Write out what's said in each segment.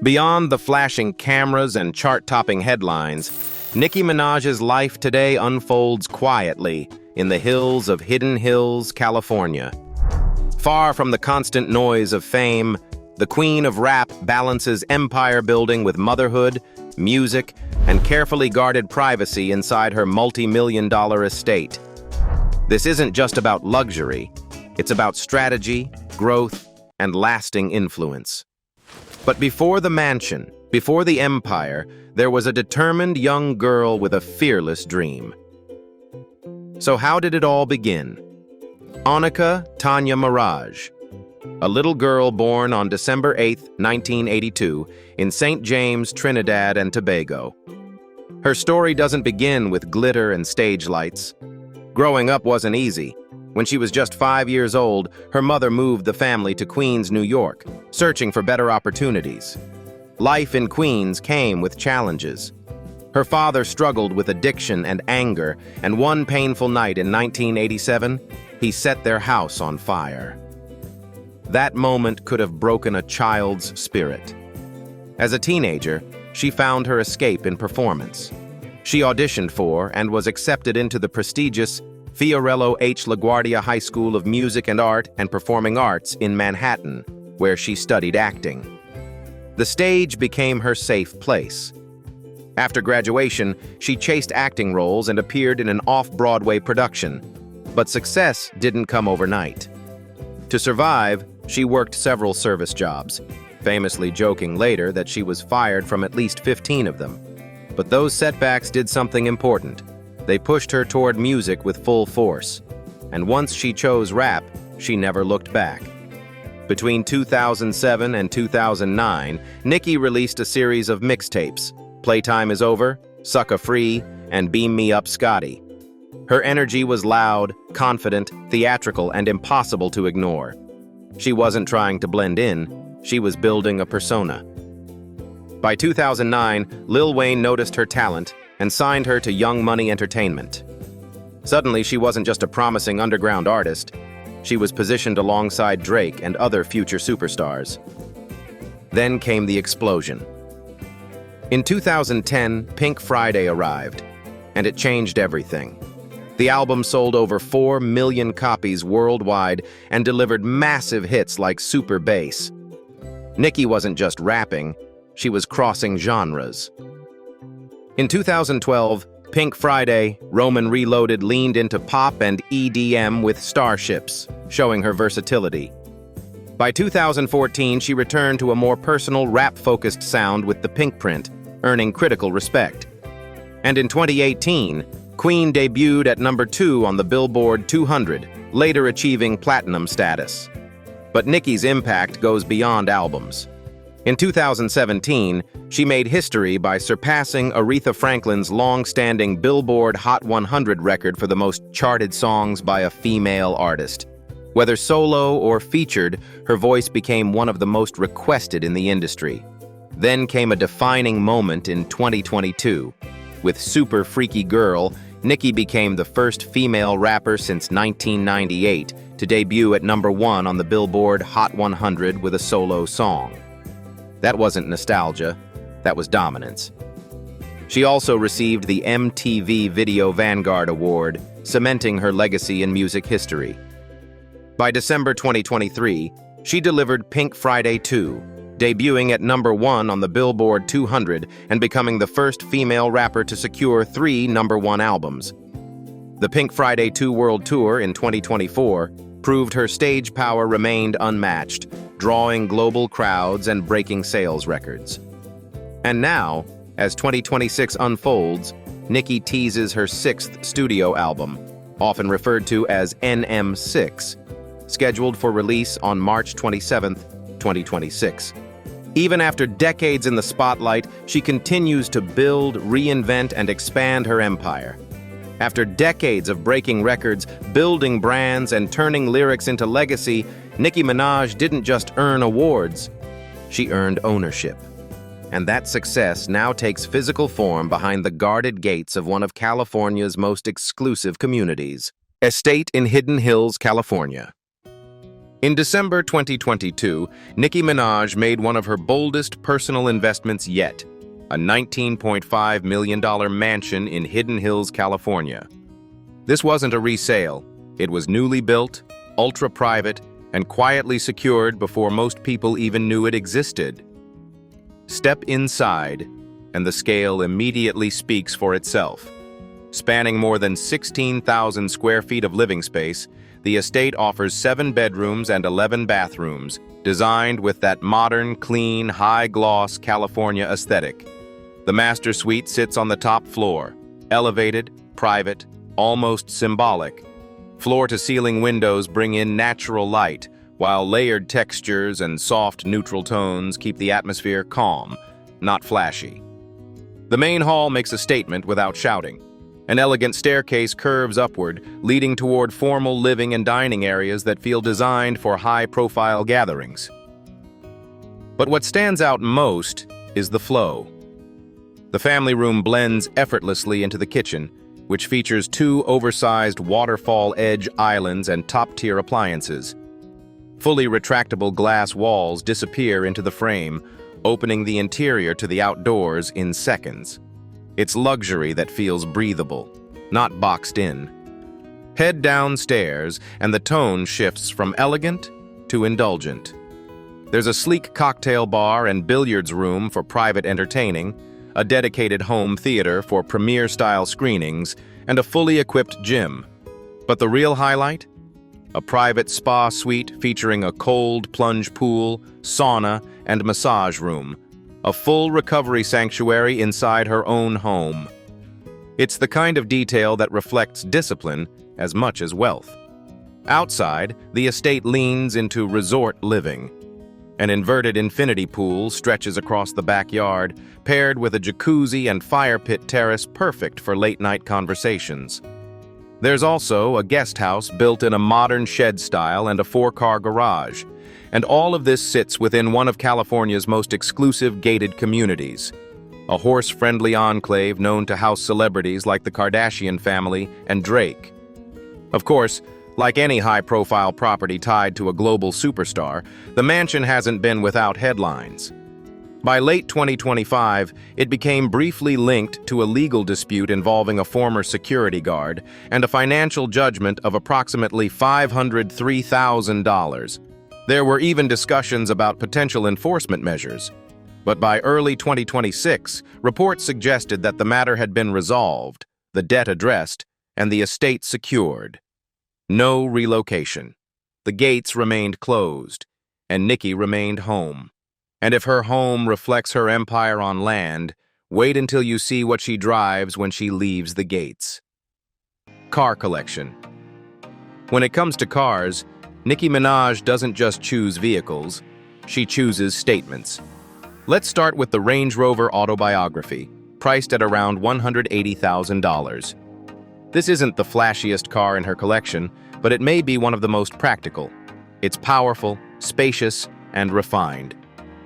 Beyond the flashing cameras and chart-topping headlines, Nicki Minaj's life today unfolds quietly in the hills of Hidden Hills, California. Far from the constant noise of fame, the queen of rap balances empire building with motherhood, music, and carefully guarded privacy inside her multi-million-dollar estate. This isn't just about luxury, it's about strategy, growth, and lasting influence. But before the mansion, before the empire, there was a determined young girl with a fearless dream. So how did it all begin? Annika Tanya Mirage, a little girl born on December 8, 1982, in St. James, Trinidad and Tobago. Her story doesn't begin with glitter and stage lights. Growing up wasn't easy. When she was just 5 years old, her mother moved the family to Queens, New York, searching for better opportunities. Life in Queens came with challenges. Her father struggled with addiction and anger, and one painful night in 1987, he set their house on fire. That moment could have broken a child's spirit. As a teenager, she found her escape in performance. She auditioned for and was accepted into the prestigious Fiorello H. LaGuardia High School of Music and Art and Performing Arts in Manhattan, where she studied acting. The stage became her safe place. After graduation, she chased acting roles and appeared in an off-Broadway production. But success didn't come overnight. To survive, she worked several service jobs, famously joking later that she was fired from at least 15 of them. But those setbacks did something important. They pushed her toward music with full force. And once she chose rap, she never looked back. Between 2007 and 2009, Nicki released a series of mixtapes, Playtime Is Over, Sucka Free, and Beam Me Up Scotty. Her energy was loud, confident, theatrical, and impossible to ignore. She wasn't trying to blend in, she was building a persona. By 2009, Lil Wayne noticed her talent and signed her to Young Money Entertainment. Suddenly, she wasn't just a promising underground artist, she was positioned alongside Drake and other future superstars. Then came the explosion. In 2010, Pink Friday arrived, and it changed everything. The album sold over 4 million copies worldwide and delivered massive hits like Super Bass. Nicki wasn't just rapping, she was crossing genres. In 2012, Pink Friday, Roman Reloaded leaned into pop and EDM with Starships, showing her versatility. By 2014, she returned to a more personal, rap-focused sound with the Pink Print, earning critical respect. And in 2018, Queen debuted at number 2 on the Billboard 200, later achieving platinum status. But Nicki's impact goes beyond albums. In 2017, she made history by surpassing Aretha Franklin's long-standing Billboard Hot 100 record for the most charted songs by a female artist. Whether solo or featured, her voice became one of the most requested in the industry. Then came a defining moment in 2022. With Super Freaky Girl, Nicki became the first female rapper since 1998 to debut at number 1 on the Billboard Hot 100 with a solo song. That wasn't nostalgia, that was dominance. She also received the MTV Video Vanguard Award, cementing her legacy in music history. By December 2023, she delivered Pink Friday 2, debuting at number 1 on the Billboard 200 and becoming the first female rapper to secure 3 number 1 albums. The Pink Friday 2 World Tour in 2024 proved her stage power remained unmatched, drawing global crowds and breaking sales records. And now, as 2026 unfolds, Nicki teases her 6th studio album, often referred to as NM6, scheduled for release on March 27, 2026. Even after decades in the spotlight, she continues to build, reinvent, and expand her empire. After decades of breaking records, building brands, and turning lyrics into legacy, Nicki Minaj didn't just earn awards, she earned ownership. And that success now takes physical form behind the guarded gates of one of California's most exclusive communities, Estate in Hidden Hills, California. In December 2022, Nicki Minaj made one of her boldest personal investments yet, a $19.5 million mansion in Hidden Hills, California. This wasn't a resale. It was newly built, ultra-private, and quietly secured before most people even knew it existed. Step inside, and the scale immediately speaks for itself. Spanning more than 16,000 square feet of living space, the estate offers 7 bedrooms and 11 bathrooms, designed with that modern, clean, high-gloss California aesthetic. The master suite sits on the top floor, elevated, private, almost symbolic. Floor-to-ceiling windows bring in natural light, while layered textures and soft, neutral tones keep the atmosphere calm, not flashy. The main hall makes a statement without shouting. An elegant staircase curves upward, leading toward formal living and dining areas that feel designed for high-profile gatherings. But what stands out most is the flow. The family room blends effortlessly into the kitchen, which features 2 oversized waterfall edge islands and top-tier appliances. Fully retractable glass walls disappear into the frame, opening the interior to the outdoors in seconds. It's luxury that feels breathable, not boxed in. Head downstairs, and the tone shifts from elegant to indulgent. There's a sleek cocktail bar and billiards room for private entertaining, a dedicated home theater for premiere-style screenings, and a fully equipped gym. But the real highlight? A private spa suite featuring a cold plunge pool, sauna, and massage room. A full recovery sanctuary inside her own home. It's the kind of detail that reflects discipline as much as wealth. Outside, the estate leans into resort living. An inverted infinity pool stretches across the backyard, paired with a jacuzzi and fire pit terrace perfect for late-night conversations. There's also a guest house built in a modern shed style and a 4-car garage. And all of this sits within one of California's most exclusive gated communities, a horse-friendly enclave known to house celebrities like the Kardashian family and Drake. Of course, like any high-profile property tied to a global superstar, the mansion hasn't been without headlines. By late 2025, it became briefly linked to a legal dispute involving a former security guard and a financial judgment of approximately $503,000. There were even discussions about potential enforcement measures. But by early 2026, reports suggested that the matter had been resolved, the debt addressed, and the estate secured. No relocation. The gates remained closed, and Nicki remained home. And if her home reflects her empire on land, wait until you see what she drives when she leaves the gates. Car collection. When it comes to cars, Nicki Minaj doesn't just choose vehicles, she chooses statements. Let's start with the Range Rover Autobiography, priced at around $180,000. This isn't the flashiest car in her collection, but it may be one of the most practical. It's powerful, spacious, and refined.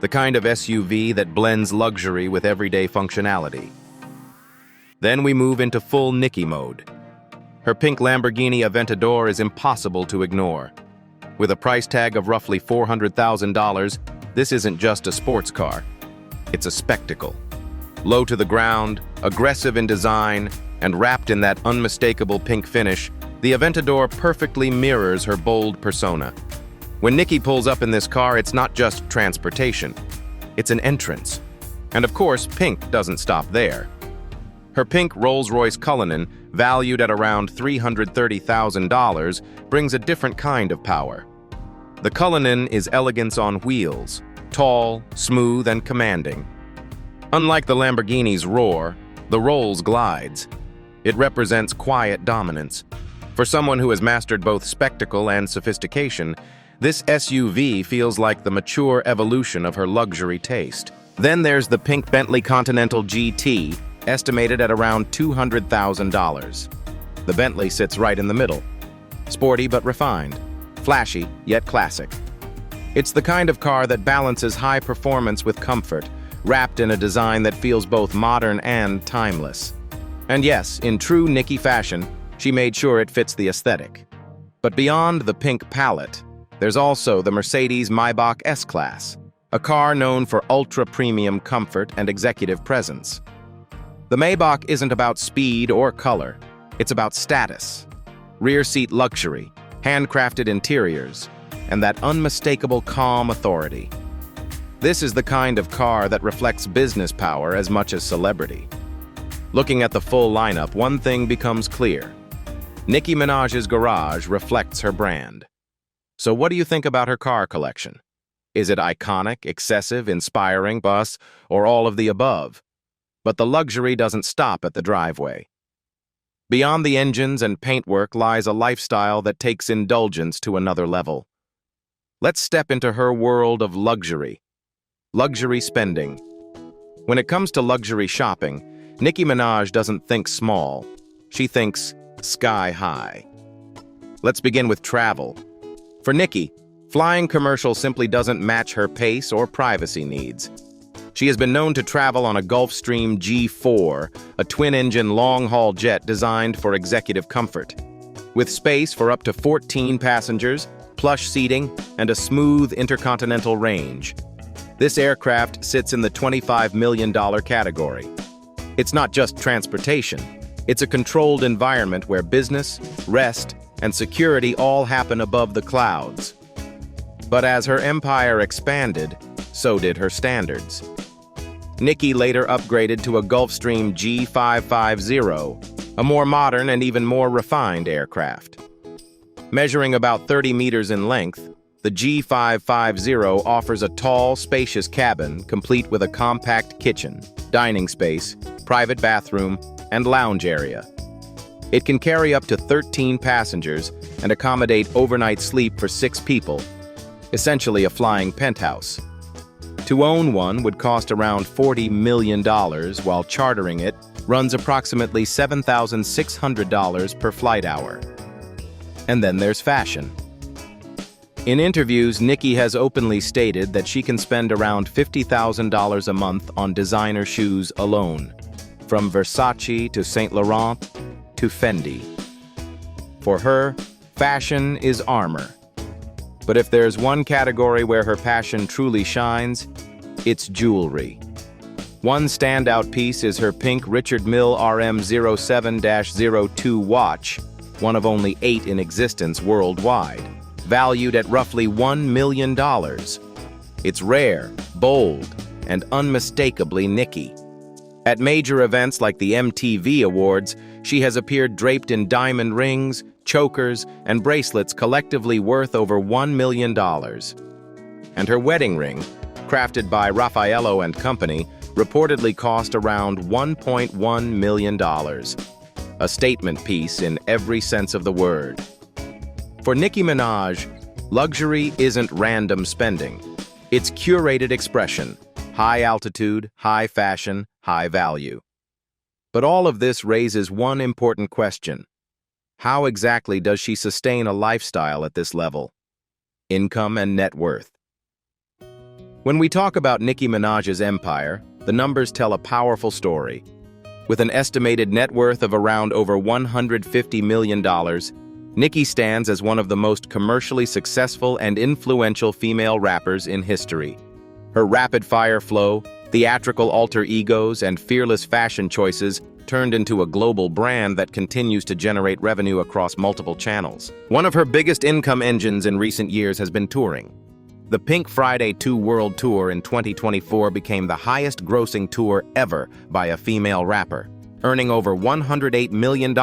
The kind of SUV that blends luxury with everyday functionality. Then we move into full Nicki mode. Her pink Lamborghini Aventador is impossible to ignore. With a price tag of roughly $400,000, this isn't just a sports car. It's a spectacle. Low to the ground, aggressive in design, and wrapped in that unmistakable pink finish, the Aventador perfectly mirrors her bold persona. When Nicki pulls up in this car, it's not just transportation. It's an entrance. And of course, pink doesn't stop there. Her pink Rolls-Royce Cullinan, valued at around $330,000, brings a different kind of power. The Cullinan is elegance on wheels, tall, smooth, and commanding. Unlike the Lamborghini's roar, the Rolls glides. It represents quiet dominance. For someone who has mastered both spectacle and sophistication, this SUV feels like the mature evolution of her luxury taste. Then there's the pink Bentley Continental GT, estimated at around $200,000. The Bentley sits right in the middle. Sporty but refined, flashy yet classic. It's the kind of car that balances high performance with comfort, wrapped in a design that feels both modern and timeless. And yes, in true Nicki fashion, she made sure it fits the aesthetic. But beyond the pink palette, There's also the Mercedes Maybach S-Class, a car known for ultra-premium comfort and executive presence. The Maybach isn't about speed or color, it's about status, rear seat luxury, handcrafted interiors, and that unmistakable calm authority. This is the kind of car that reflects business power as much as celebrity. Looking at the full lineup, one thing becomes clear. Nicki Minaj's garage reflects her brand. So what do you think about her car collection? Is it iconic, excessive, inspiring, bus, or all of the above? But the luxury doesn't stop at the driveway. Beyond the engines and paintwork lies a lifestyle that takes indulgence to another level. Let's step into her world of luxury spending. When it comes to luxury shopping, Nicki Minaj doesn't think small. She thinks sky high. Let's begin with travel. For Nicki, flying commercial simply doesn't match her pace or privacy needs. She has been known to travel on a Gulfstream G4, a twin-engine long-haul jet designed for executive comfort. With space for up to 14 passengers, plush seating, and a smooth intercontinental range. This aircraft sits in the $25 million category. It's not just transportation. It's a controlled environment where business, rest, and security all happen above the clouds. But as her empire expanded, so did her standards. Nicki later upgraded to a Gulfstream G550, a more modern and even more refined aircraft. Measuring about 30 meters in length, the G550 offers a tall, spacious cabin complete with a compact kitchen, dining space, private bathroom, and lounge area. It can carry up to 13 passengers and accommodate overnight sleep for 6 people, essentially a flying penthouse. To own one would cost around $40 million, while chartering it runs approximately $7,600 per flight hour. And then there's fashion. In interviews, Nicki has openly stated that she can spend around $50,000 a month on designer shoes alone, from Versace to Saint Laurent to Fendi. For her, fashion is armor. But if there's one category where her passion truly shines, it's jewelry. One standout piece is her pink Richard Mille RM07-02 watch, one of only 8 in existence worldwide, valued at roughly $1 million. It's rare, bold, and unmistakably Nicki. At major events like the MTV Awards, she has appeared draped in diamond rings, chokers, and bracelets collectively worth over $1 million. And her wedding ring, crafted by Raffaello and Company, reportedly cost around $1.1 million. A statement piece in every sense of the word. For Nicki Minaj, luxury isn't random spending. It's curated expression, high altitude, high fashion, high value. But all of this raises one important question. How exactly does she sustain a lifestyle at this level? Income and net worth. When we talk about Nicki Minaj's empire, the numbers tell a powerful story. With an estimated net worth of around over $150 million, Nicki stands as one of the most commercially successful and influential female rappers in history. Her rapid-fire flow, theatrical alter egos, and fearless fashion choices turned into a global brand that continues to generate revenue across multiple channels. One of her biggest income engines in recent years has been touring. The Pink Friday 2 World Tour in 2024 became the highest-grossing tour ever by a female rapper, earning over $108 million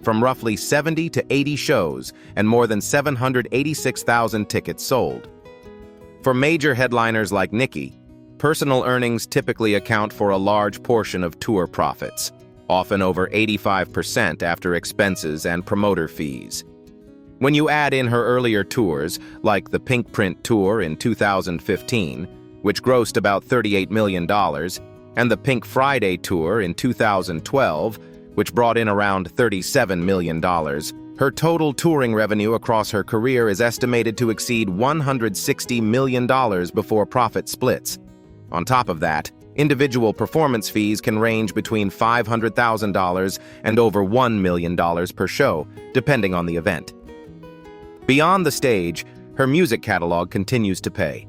from roughly 70 to 80 shows and more than 786,000 tickets sold. For major headliners like Nicki, personal earnings typically account for a large portion of tour profits, often over 85% after expenses and promoter fees. When you add in her earlier tours, like the Pink Print Tour in 2015, which grossed about $38 million, and the Pink Friday Tour in 2012, which brought in around $37 million, her total touring revenue across her career is estimated to exceed $160 million before profit splits. On top of that, individual performance fees can range between $500,000 and over $1 million per show, depending on the event. Beyond the stage, her music catalog continues to pay.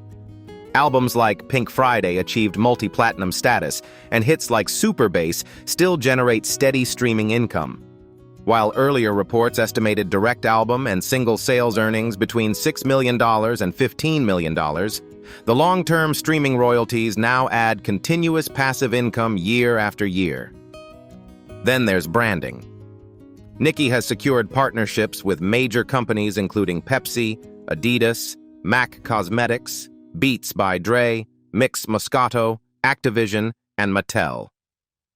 Albums like Pink Friday achieved multi-platinum status, and hits like Super Bass still generate steady streaming income. While earlier reports estimated direct album and single sales earnings between $6 million and $15 million, the long-term streaming royalties now add continuous passive income year after year. Then there's branding. Nicki has secured partnerships with major companies including Pepsi, Adidas, MAC Cosmetics, Beats by Dre, Mix Moscato, Activision, and Mattel.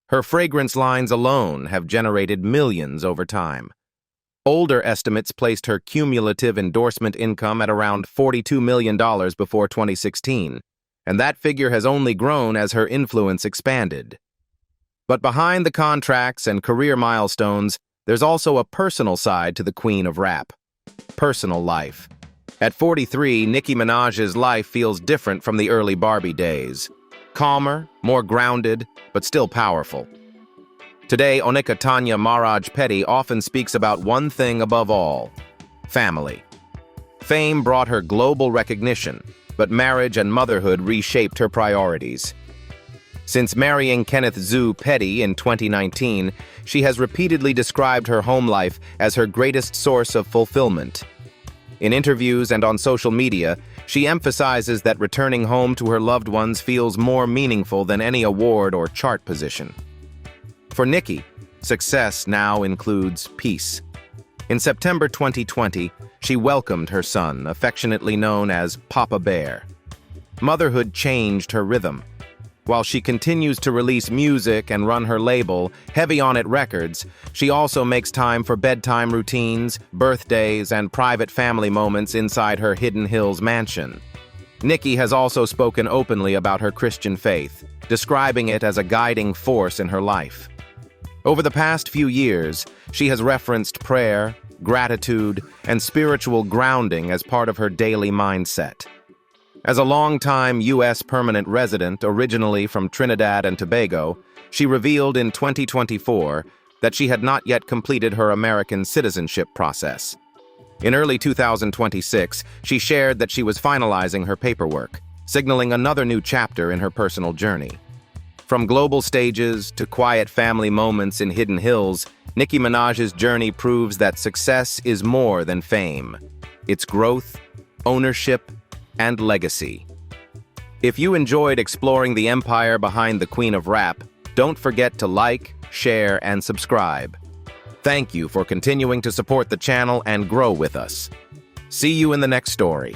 Her fragrance lines alone have generated millions over time. Older estimates placed her cumulative endorsement income at around $42 million before 2016, and that figure has only grown as her influence expanded. But behind the contracts and career milestones, there's also a personal side to the Queen of Rap. Personal life. At 43, Nicki Minaj's life feels different from the early Barbie days. Calmer, more grounded, but still powerful. Today, Onika Tanya Maraj Petty often speaks about one thing above all: family. Fame brought her global recognition, but marriage and motherhood reshaped her priorities. Since marrying Kenneth Zoo Petty in 2019, she has repeatedly described her home life as her greatest source of fulfillment. In interviews and on social media, she emphasizes that returning home to her loved ones feels more meaningful than any award or chart position. For Nicki, success now includes peace. In September 2020, she welcomed her son, affectionately known as Papa Bear. Motherhood changed her rhythm. While she continues to release music and run her label, Heavy On It Records, she also makes time for bedtime routines, birthdays, and private family moments inside her Hidden Hills mansion. Nicki has also spoken openly about her Christian faith, describing it as a guiding force in her life. Over the past few years, she has referenced prayer, gratitude, and spiritual grounding as part of her daily mindset. As a longtime U.S. permanent resident originally from Trinidad and Tobago, she revealed in 2024 that she had not yet completed her American citizenship process. In early 2026, she shared that she was finalizing her paperwork, signaling another new chapter in her personal journey. From global stages to quiet family moments in Hidden Hills, Nicki Minaj's journey proves that success is more than fame. It's growth, ownership, and legacy. If you enjoyed exploring the empire behind the Queen of Rap, don't forget to like, share, and subscribe. Thank you for continuing to support the channel and grow with us. See you in the next story.